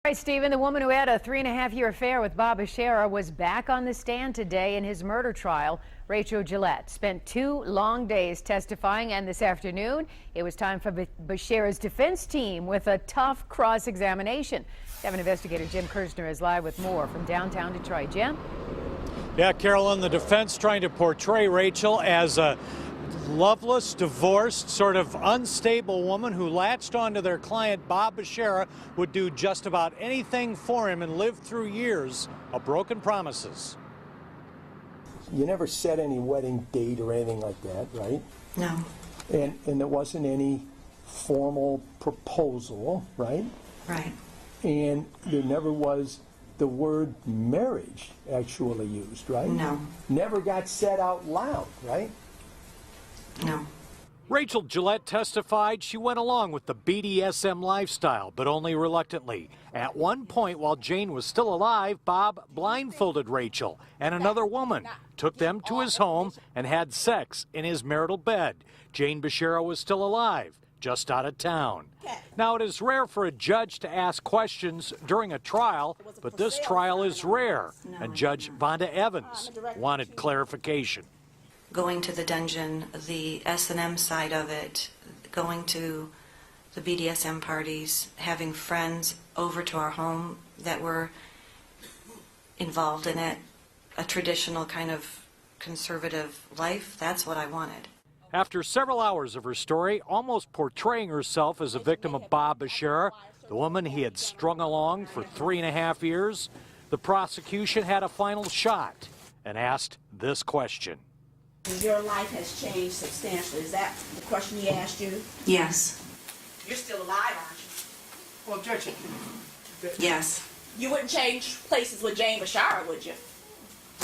All right, Stephen, the woman who had a 3.5-year affair with Bob Bashara was back on the stand today in his murder trial. Rachel Gillette spent 2 long days testifying, and this afternoon it was time for Bashara's defense team with a tough cross-examination. 7 investigator Jim Kirchner is live with more from downtown Detroit. Jim? Yeah, Carolyn, the defense trying to portray Rachel as a loveless, divorced, sort of unstable woman who latched onto their client Bob Bashara, would do just about anything for him and lived through years of broken promises. You never set any wedding date or anything like that, right? No. And there wasn't any formal proposal, right? Right. And there never was the word marriage actually used, right? No. Never got said out loud, right? No. Rachel Gillette testified she went along with the BDSM lifestyle, but only reluctantly. At one point, while Jane was still alive, Bob blindfolded Rachel and another woman, took them to his home, and had sex in his marital bed. Jane Bashara was still alive, just out of town. Now, it is rare for a judge to ask questions during a trial, but this trial is rare, and Judge Vonda Evans wanted clarification. Going to the dungeon, the S&M side of it, going to the BDSM parties, having friends over to our home that were involved in it, a traditional kind of conservative life, that's what I wanted. After several hours of her story, almost portraying herself as a victim of Bob Bashara, the woman he had strung along for 3.5 years, the prosecution had a final shot and asked this question. Your life has changed substantially. Is that the question he asked you? Yes. You're still alive, aren't you? Well, Judge, Yes. You wouldn't change places with Jane Bashara, would you?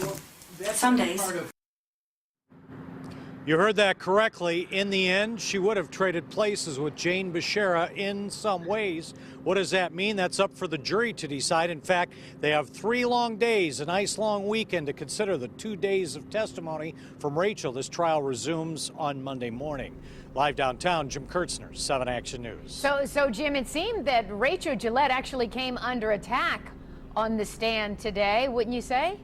well, that's Some only days. part of You heard that correctly. In the end, she would have traded places with Jane Bashara in some ways. What does that mean? That's up for the jury to decide. In fact, they have 3 long days, a nice long weekend to consider the 2 days of testimony from Rachel. This trial resumes on Monday morning. Live downtown, Jim Kirchner, 7 Action News. So Jim, it seemed that Rachel Gillette actually came under attack on the stand today, wouldn't you say?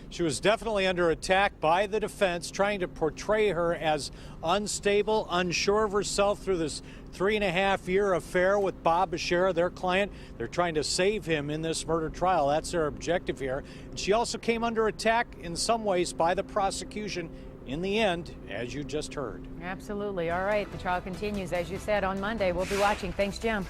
She was definitely under attack by the defense, trying to portray her as unstable, unsure of herself through this 3.5-year affair with Bob Bashara, their client. They're trying to save him in this murder trial. That's their objective here. And she also came under attack in some ways by the prosecution in the end, as you just heard. Absolutely. All right. The trial continues, as you said, on Monday. We'll be watching. Thanks, Jim.